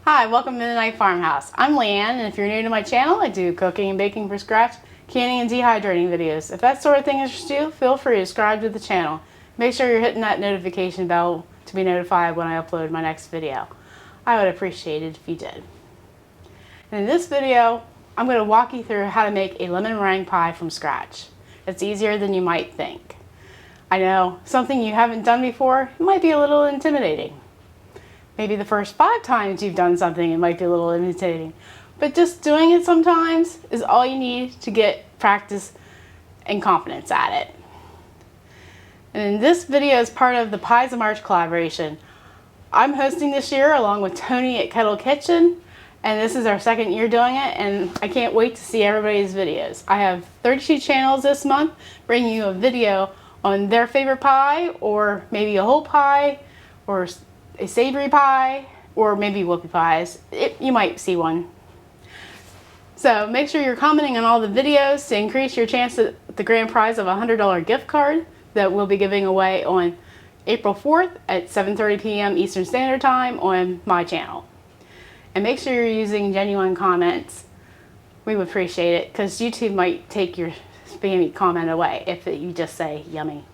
Hi, welcome to Mennonite Farmhouse. I'm Leanne, and if you're new to my channel, I do cooking and baking from scratch, canning and dehydrating videos. If that sort of thing interests you, feel free to subscribe to the channel. Make sure you're hitting that notification bell to be notified when I upload my next video. I would appreciate it if you did. And in this video, I'm going to walk you through how to make a lemon meringue pie from scratch. It's easier than you might think. I know, something you haven't done before, it might be a little intimidating. Maybe the first 5 times you've done something, it might be a little intimidating. But just doing it sometimes is all you need to get practice and confidence at it. And this video is part of the Pies of March collaboration. I'm hosting this year along with Tony at Kettle Kitchen, and this is our 2nd year doing it, and I can't wait to see everybody's videos. I have 32 channels this month bringing you a video on their favorite pie, or maybe a whole pie, or a savory pie, or maybe whoopie pies. You might see one. So make sure you're commenting on all the videos to increase your chance at the grand prize of a $100 gift card that we'll be giving away on April 4th at 7:30 p.m. Eastern Standard Time on my channel. And make sure you're using genuine comments. We would appreciate it, because YouTube might take your spammy comment away if you just say yummy.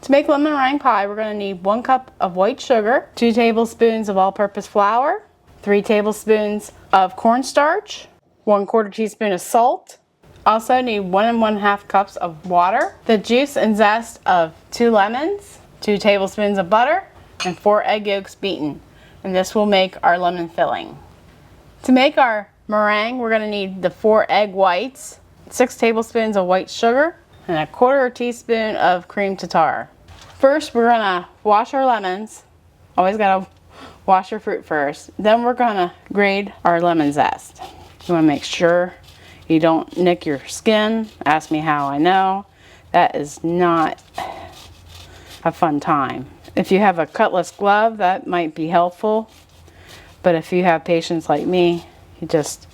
To make lemon meringue pie, we're going to need 1 cup of white sugar, 2 tablespoons of all-purpose flour, 3 tablespoons of cornstarch, 1/4 teaspoon of salt. Also need 1 1/2 cups of water, the juice and zest of 2 lemons, 2 tablespoons of butter, and 4 egg yolks beaten. And this will make our lemon filling. To make our meringue, we're going to need the 4 egg whites, 6 tablespoons of white sugar, and 1/4 teaspoon of cream tartar. First, we're gonna wash our lemons. Always gotta wash your fruit first. Then we're gonna grate our lemon zest. You wanna make sure you don't nick your skin. Ask me how I know. That is not a fun time. If you have a cutlass glove, that might be helpful. But if you have patience like me, you just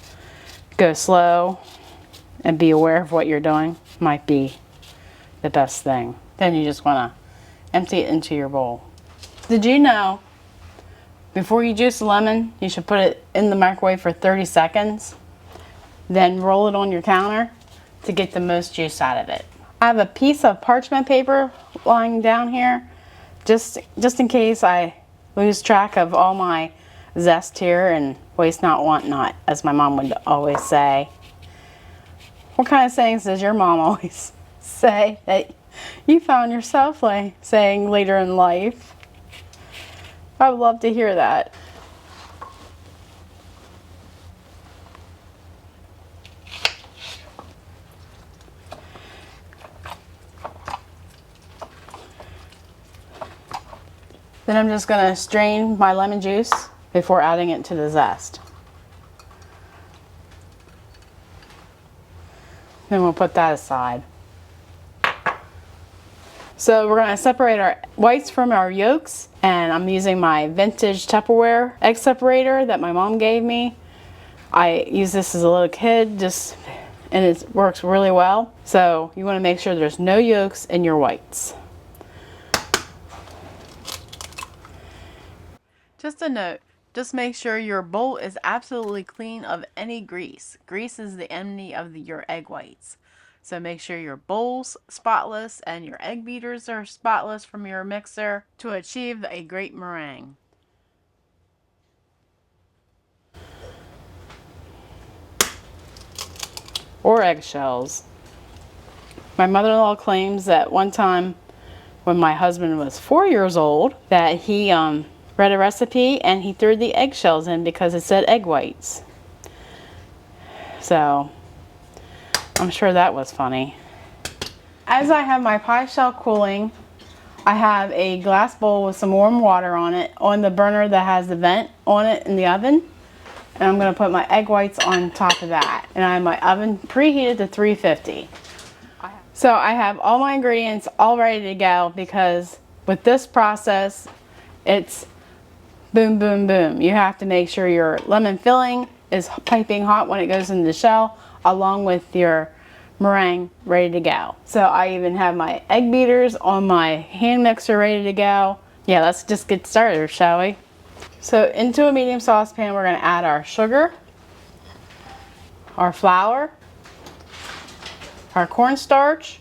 go slow and be aware of what you're doing. Might be the best thing. Then you just wanna empty it into your bowl. Did you know before you juice a lemon, you should put it in the microwave for 30 seconds, then roll it on your counter to get the most juice out of it? I have a piece of parchment paper lying down here, just in case I lose track of all my zest here, and waste not, want not, as my mom would always say. What kind of sayings does your mom always say that you found yourself saying later in life? I would love to hear that. Then I'm just going to strain my lemon juice before adding it to the zest. Then we'll put that aside. So we're going to separate our whites from our yolks, and I'm using my vintage Tupperware egg separator that my mom gave me. I used this as a little kid, and it works really well. So you want to make sure there's no yolks in your whites. Just a note, Just make sure your bowl is absolutely clean of any grease. Grease is the enemy of your egg whites. So make sure your bowl's spotless and your egg beaters are spotless from your mixer to achieve a great meringue. Or eggshells. My mother-in-law claims that one time when my husband was 4 years old that he read a recipe and he threw the eggshells in because it said egg whites. So I'm sure that was funny. As I have my pie shell cooling, I have a glass bowl with some warm water on it on the burner that has the vent on it in the oven. And I'm going to put my egg whites on top of that. And I have my oven preheated to 350. So I have all my ingredients all ready to go because with this process, it's boom, boom, boom. You have to make sure your lemon filling is piping hot when it goes in the shell, along with your meringue ready to go. So I even have my egg beaters on my hand mixer ready to go. Yeah, let's just get started, shall we? So into a medium saucepan, we're going to add our sugar, our flour, our cornstarch,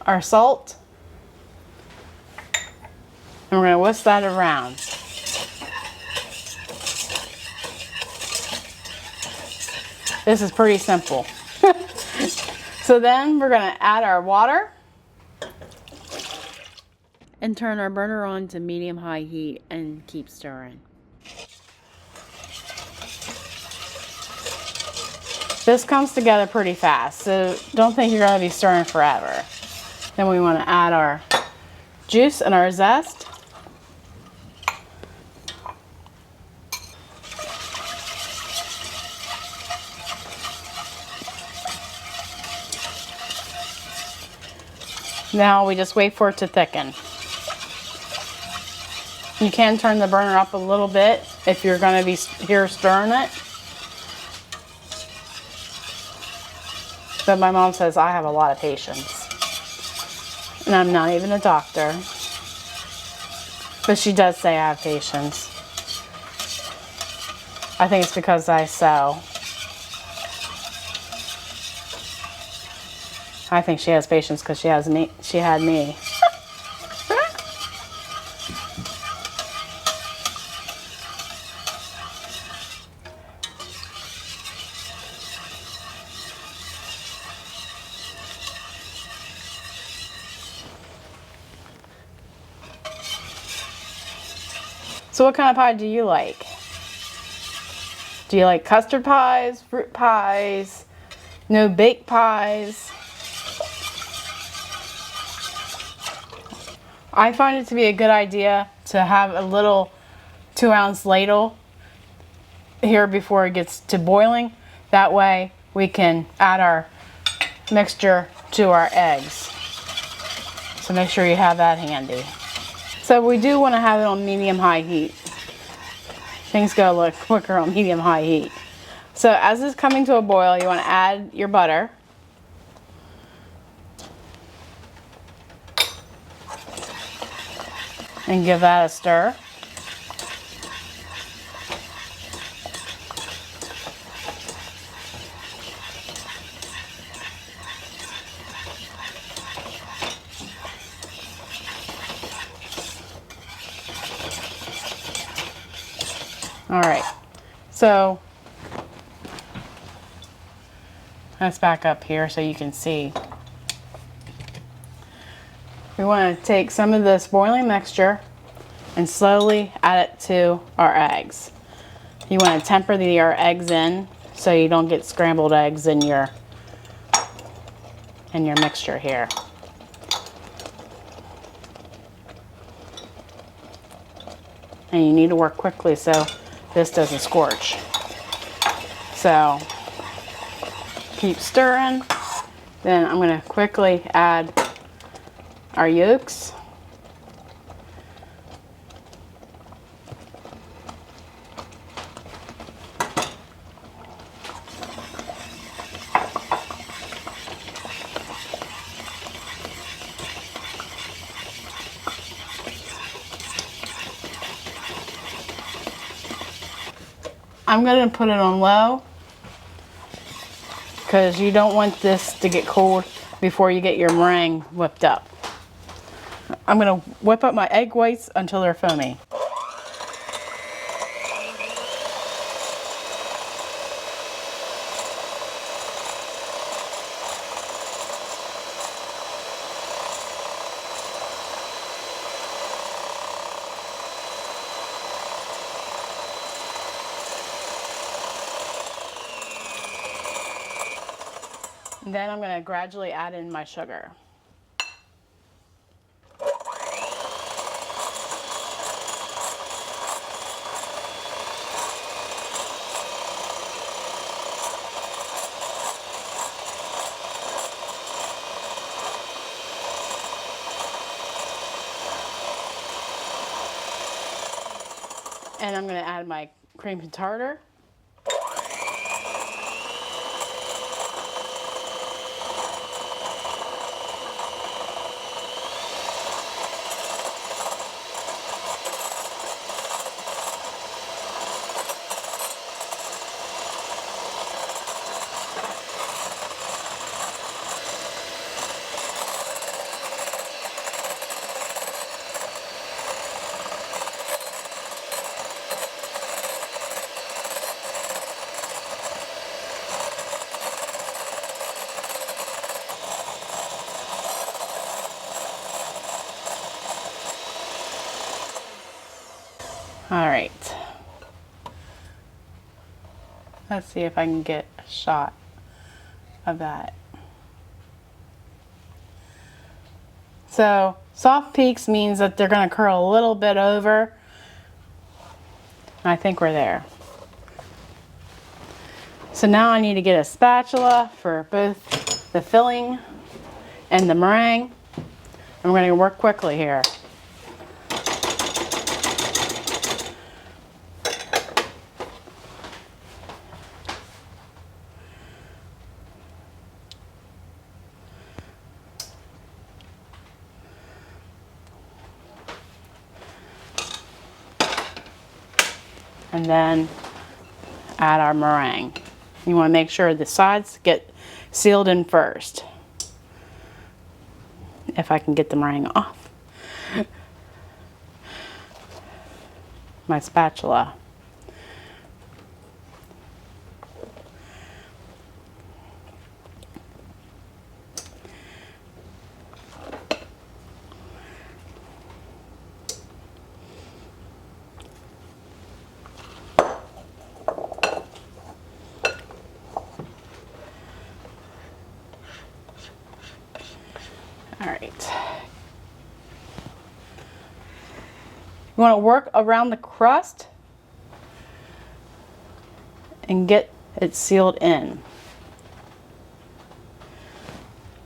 our salt, and we're going to whisk that around. This is pretty simple. So then we're going to add our water and turn our burner on to medium-high heat and keep stirring. This comes together pretty fast, so don't think you're going to be stirring forever. Then we want to add our juice and our zest. Now we just wait for it to thicken. You can turn the burner up a little bit if you're going to be here stirring it. But my mom says I have a lot of patience. And I'm not even a doctor. But she does say I have patience. I think it's because I sew. I think she has patience because she has me. She had me. So what kind of pie do you like? Do you like custard pies, fruit pies, no bake pies? I find it to be a good idea to have a little 2-ounce ladle here before it gets to boiling. That way we can add our mixture to our eggs. So make sure you have that handy. So we do want to have it on medium-high heat. Things go a little quicker on medium-high heat. So as it's coming to a boil, you want to add your butter. And give that a stir. All right, so let's back up here so you can see. We want to take some of this boiling mixture and slowly add it to our eggs. You want to temper our eggs in so you don't get scrambled eggs in your mixture here. And you need to work quickly so this doesn't scorch. So keep stirring. Then I'm going to quickly add our yolks. I'm going to put it on low because you don't want this to get cold before you get your meringue whipped up. I'm going to whip up my egg whites until they're foamy. And then I'm going to gradually add in my sugar. And I'm going to add my cream tartar. All right. Let's see if I can get a shot of that. So soft peaks means that they're going to curl a little bit over. I think we're there. So now I need to get a spatula for both the filling and the meringue. I'm going to work quickly here. And then add our meringue. You want to make sure the sides get sealed in first. If I can get the meringue off my spatula. All right. You want to work around the crust and get it sealed in.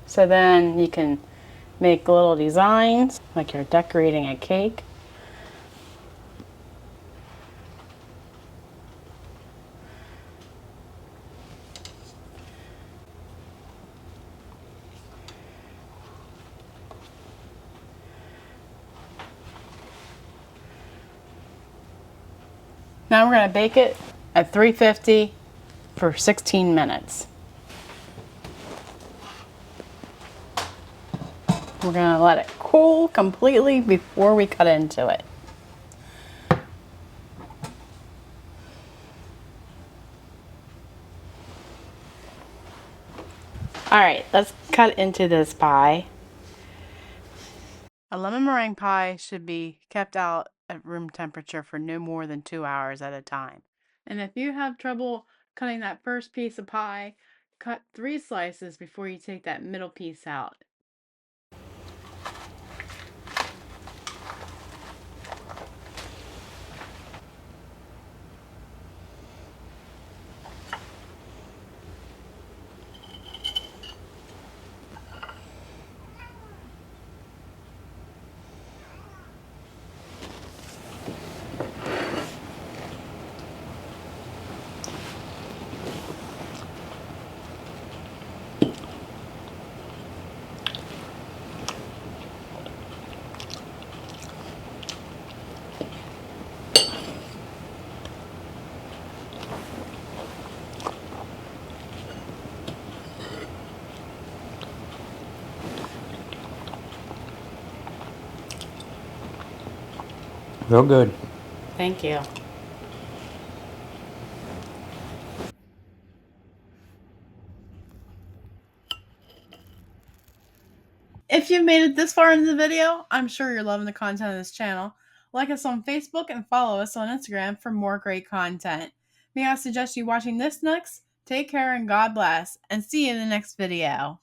So then you can make little designs like you're decorating a cake. Now we're going to bake it at 350 for 16 minutes. We're going to let it cool completely before we cut into it. Alright, let's cut into this pie. A lemon meringue pie should be kept out at room temperature for no more than 2 hours at a time. And if you have trouble cutting that first piece of pie, cut 3 slices before you take that middle piece out. Real good. Thank you. If you've made it this far into the video, I'm sure you're loving the content of this channel. Like us on Facebook and follow us on Instagram for more great content. May I suggest you watching this next? Take care and God bless, and see you in the next video.